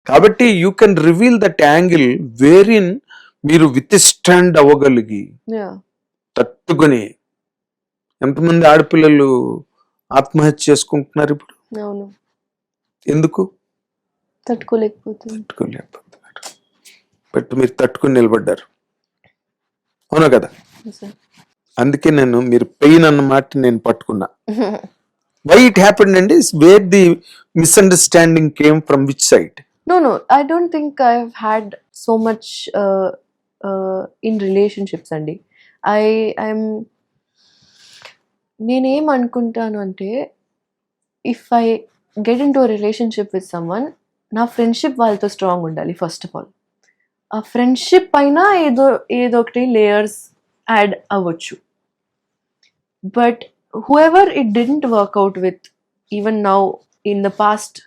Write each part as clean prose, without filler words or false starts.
కాబట్టి you can reveal that angle where in మీరు withstand అవ్వగలిగి తట్టుకొని. ఎంతమంది ఆడపిల్లలు ఆత్మహత్య చేసుకుంటున్నారు ఇప్పుడు? అవును, ఎందుకు? తట్టుకోలేకపోతున్నారు. బట్ మీరు తట్టుకుని నిలబడ్డారు, అవునా కదా? అందుకే నేను మీరు పెయిన్ అన్న మాట నేను పట్టుకున్నా. వై ఇట్ హ్యాపెండ్ అండి, wear the misunderstanding came from which side? No, I don't think I've had so much in relationships అండి. నేనేం అనుకుంటాను అంటే, if I get into relationship with someone, నా ఫ్రెండ్షిప్ వాళ్ళతో స్ట్రాంగ్ ఉండాలి ఫస్ట్ ఆఫ్ ఆల్. ఆ friendship పైన ఏదో ఒకటి లేయర్స్ యాడ్ అవ్వచ్చు. But whoever it didn't work out with, even now in the past,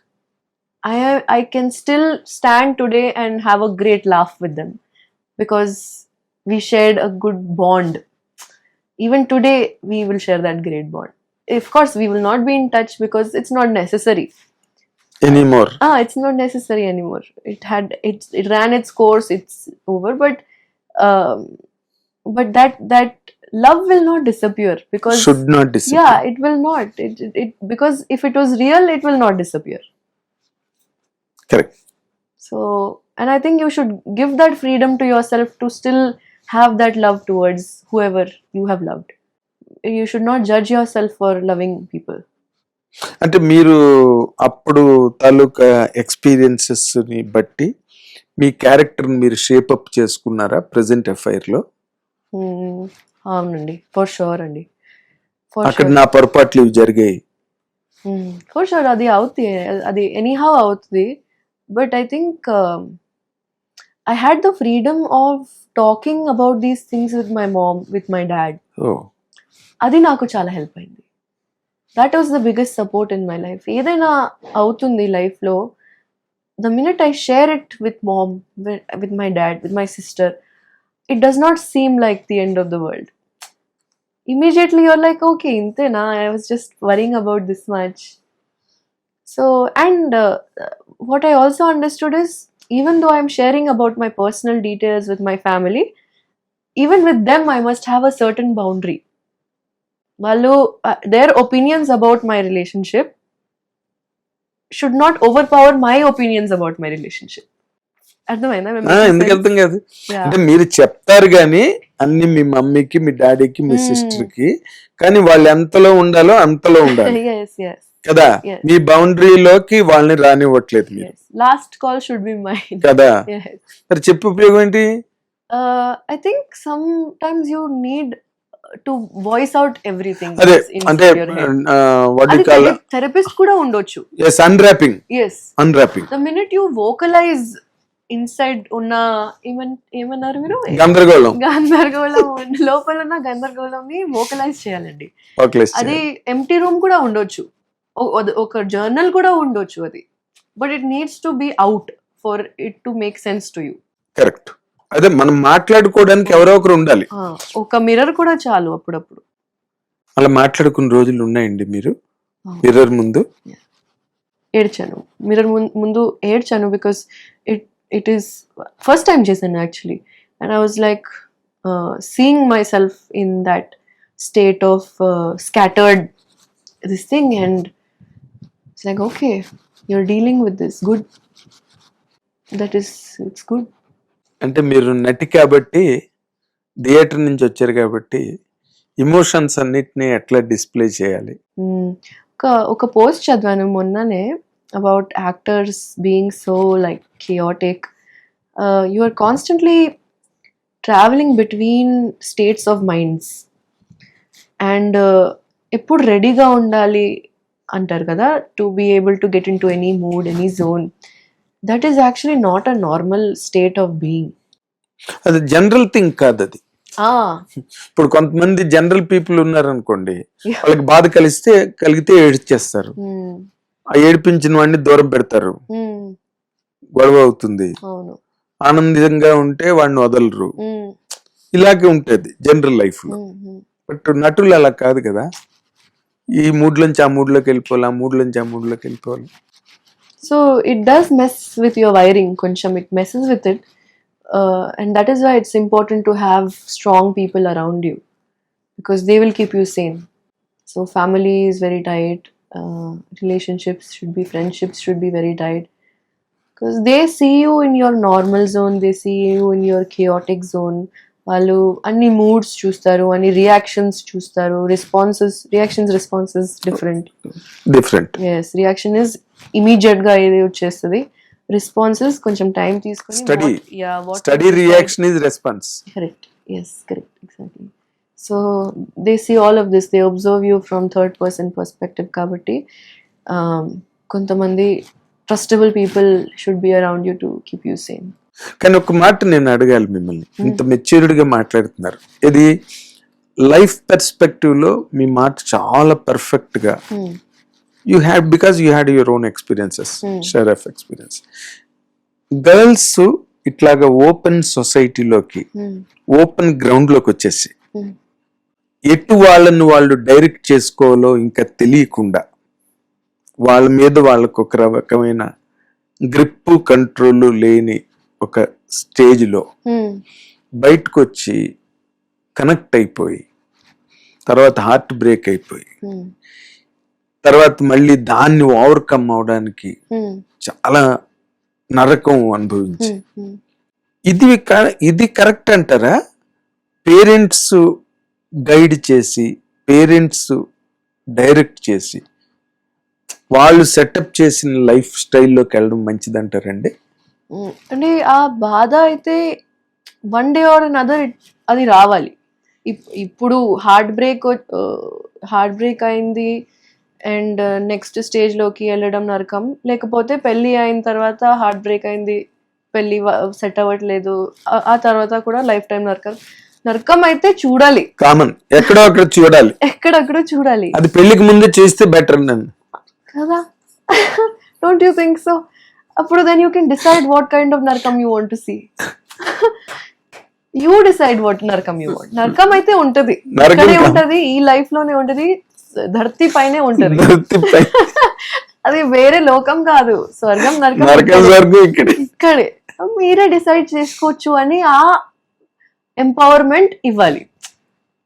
I can still stand today and have a great laugh with them because we shared a good bond. Even today we will share that great bond. Of course we will not be in touch because it's not necessary anymore. It's not necessary anymore. It ran its course, it's over. But that love will not disappear, because should not disappear. Yeah, it will not. It because if it was real, it will not disappear. Correct. So, and I think you should give that freedom to yourself to still have that love towards whoever you have loved. You should not judge yourself for loving people. అంటే మీరు అప్పుడు తాలూకా experiences ని బట్టి మీ character మీరు shape up చేసుకున్నారా present FIR లో? అవునండి, for sure అండి. అక్కడ నా పొరపాట్లు ఇవి జరిగాయి, ఫర్ షూర్. అది అవుతుంది, అది ఎనీహౌ అవుతుంది. But I think I had the freedom of talking about these things with my mom, with my dad. Adi naku chala help ayindi. That was the biggest support in my life. Edaina avutundi life lo, the minute I share it with mom, with my dad, with my sister, it does not seem like the end of the world. Immediately you're like, okay, intena, I was just worrying about this much. So, and what I also understood is, even though I'm sharing about my personal details with my family, even with them I must have a certain boundary. Wallu, their opinions about my relationship should not overpower my opinions about my relationship. అర్థమైందా? ఎందుకు అర్థం కాదు అంటే మీరు చెప్తారు కానీ అన్ని మీ మమ్మీకి, మీ డాడీకి, మీ సిస్టర్కి, కానీ వాళ్ళు ఎంతలో ఉండాలో అంతలో ఉండాలి కదా. మీ బౌండరీలోకి వాళ్ళని రానివ్వట్లేదు మీరు. Last call should be mind కదా. మరి చెప్పే ఉపయోగం ఏంటి? I think some times you need to voice out everything. అదే అంటే వాట్ యు కాల్ థెరపిస్ట్ కూడా ఉండొచ్చు. yes, unwrapping. The minute you vocalize inside ఉన్న ఏమన్నారు మీరు, గందరగోళం లోపల ఉన్న గందరగోళంని వోకలైజ్ చేయాలండి. అది ఎంప్టీ రూమ్ కూడా ఉండొచ్చు, ఒక జర్నల్ కూడా ఉండొచ్చు అది. But it needs to be out for it to make sense to you. Correct. అదే మనం మాట్లాడుకోవడానికి ఎవరో ఒకరు ఉండాలి. ఒక మిర్రర్ కూడా చాలు అప్పుడప్పుడు. అలా మాట్లాడుకున్న రోజులు ఉన్నాయండి మీరు మిర్రర్ ముందు? ఏడ్చాను, మిర్రర్ ముందు ఏడ్చాను. Because it is first time చేశాను actually, and I was like seeing myself in that state of scattered this thing, and it's like, okay, you're dealing with this, good, it's good. అంటే మీరు నటి కాబట్టి, theatre నుంచి వచ్చారు కాబట్టి emotions అన్నిటిని ఎట్లా డిస్ప్లే చేయాలి? ఒక పోస్ట్ చదివాను మొన్ననే about actors being so like chaotic. You are constantly traveling between states of minds, and eppudu ready ga undali antaru kada, to be able to get into any mood, any zone. That is actually not a normal state of being. అది general thing కాదు అది. ఇప్పుడు కొంతమంది general people ఉన్నారు అనుకోండి, వాళ్ళకి బాధ కలిగితే ఏడ్చేస్తారు, ఆ ఏడిపించిన వాడిని దూరం పెడతారు, గొడవ అవుతుంది. ఆనందంగా ఉంటే వాడిని వదలరు. ఇలాగే ఉంటుంది జనరల్ లైఫ్ లో. బట్ నటులు అలా కాదు కదా. ఈ మూడ్లోంచి ఆ మూడ్లోకి వెళ్ళిపోవాలి, ఆ మూడ్లోంచి ఆ మూడ్లోకి వెళ్ళిపోవాలి. So it does mess with your wiring, koncham it messes with it, and that is why it's important to have strong people around you, because they will keep you sane. So family is very tight, relationships should be, friendships should be very tight, because they see you in your normal zone, they see you in your chaotic zone. వాళ్ళు అన్ని moods చూస్తారు, అన్ని reactions చూస్తారు, responses different. Yes, reaction is immediate గా ఏది వచ్చేస్తుంది, responses కొంచెం time తీసుకొని. Study reaction is response. Correct, yes, correct, exactly. So they see all of this, they observe you from third person perspective. కాబట్టి కొంతమంది trustable people should be around you to keep you same. కానీ ఒక మాట నేను అడగాలి మిమ్మల్ని, ఇంత matured గా మాట్లాడుతున్నారు, ఇది లైఫ్ పర్స్పెక్టివ్ లో మీ మాట చాలా పర్ఫెక్ట్ గా you had, because you had your own experiences, share of experience. Girls ఇట్లాగా ఓపెన్ సొసైటీలోకి, ఓపెన్ గ్రౌండ్ లోకి వచ్చేసి ఎటు వాళ్ళని వాళ్ళు డైరెక్ట్ చేసుకోవాలో ఇంకా తెలియకుండా, వాళ్ళ మీద వాళ్ళకు ఒక రకమైన గ్రిప్ కంట్రోల్ లేని ఒక స్టేజ్లో బయటకు వచ్చి కనెక్ట్ అయిపోయి, తర్వాత హార్ట్ బ్రేక్ అయిపోయి, తర్వాత మళ్ళీ దాన్ని ఓవర్కమ్ అవడానికి చాలా నరకం అనుభవించి, ఇది కరెక్ట్ అంటారా? పేరెంట్స్ గైడ్ చేసి, పేరెంట్స్ డైరెక్ట్ చేసి, వాళ్ళు సెటప్ చేసిన లైఫ్ స్టైల్లోకి వెళ్ళడం మంచిదంటారండి? అంటే ఆ బాధ అయితే వన్ డే ఆర్ అనదర్ అది రావాలి. ఇప్పుడు హార్ట్ బ్రేక్ అయింది అండ్ నెక్స్ట్ స్టేజ్ లోకి వెళ్ళడం నరకం, లేకపోతే పెళ్లి అయిన తర్వాత హార్ట్ బ్రేక్ అయింది, పెళ్లి సెట్ అవ్వట్లేదు, ఆ తర్వాత కూడా లైఫ్ టైం నరకం అయితే చూడాలి, కామన్, ఎక్కడో చూడాలి. అది పెళ్లికి ముందే చేస్తే బెటర్ కదా? Don't you think so? అప్పుడు then you can decide what kind of narkam you want to see. You decide what narkam you want. నరకం అయితే ఉంటది, ఇక్కడే ఉంటది, ఈ లైఫ్ లోనే ఉంటది, ధర్తి పైనే ఉంటది. అది వేరే లోకం కాదు, స్వర్గం నరకం ఇక్కడే. మీరే డిసైడ్ చేసుకోవచ్చు అని ఆ ఎంపవర్మెంట్ ఇవ్వాలి.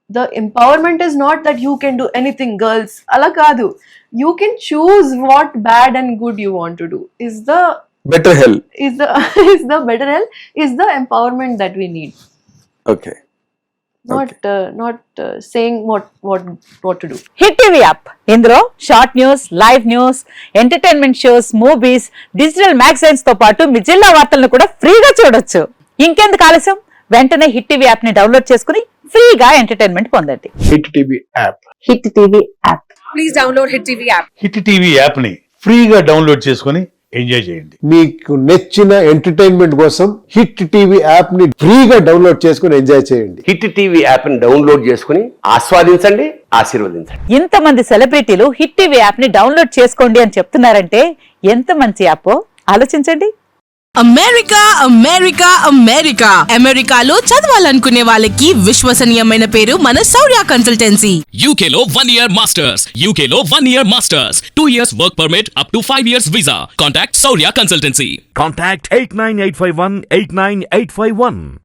The empowerment is not that you can do anything, girls. Ala kaadu. You can choose what bad and good you want to do. Is the better hell. Is the better hell is the empowerment that we need. Okay. Not saying what to do. Hit TV app, ఇందులో short news, live news, entertainment shows, movies, digital magazines తో పాటు మీ జిల్లా వార్తలను కూడా ఫ్రీగా చూడొచ్చు. ఇంకెందుకు ఆలస్యం, వెంటనే హిట్ టీవీ యాప్ ని డౌన్లోడ్ చేసుకుని ఫ్రీగా ఎంటర్టైన్మెంట్ పొందండి. Hit TV app. Hit TV app. Please download hit TV app. Hit TV app ని ఫ్రీగా డౌన్లోడ్ చేసుకుని ఎంజాయ్ చేయండి. మీకు నచ్చిన ఎంటర్టైన్మెంట్ కోసం హిట్ టీవీ యాప్ ని ఫ్రీగా డౌన్లోడ్ చేసుకుని ఎంజాయ్ చేయండి. హిట్ టీవీ యాప్ ని డౌన్లోడ్ చేసుకుని ఆస్వాదించండి, ఆశీర్వదించండి. ఇంతమంది సెలబ్రిటీలు హిట్ టీవీ యాప్ ని డౌన్లోడ్ చేసుకోండి అని చెప్తున్నారంటే ఎంత మంచి యాప్ ఆలోచించండి. అమెరికాలో చదవాలనుకునే వాళ్ళకి విశ్వసనీయమైన పేరు మన శౌర్య కన్సల్టెన్సీ. UK లో 1 year masters, 2 years work permit up to 5 years visa. Contact Saurya Consultancy. Contact 89851 89851.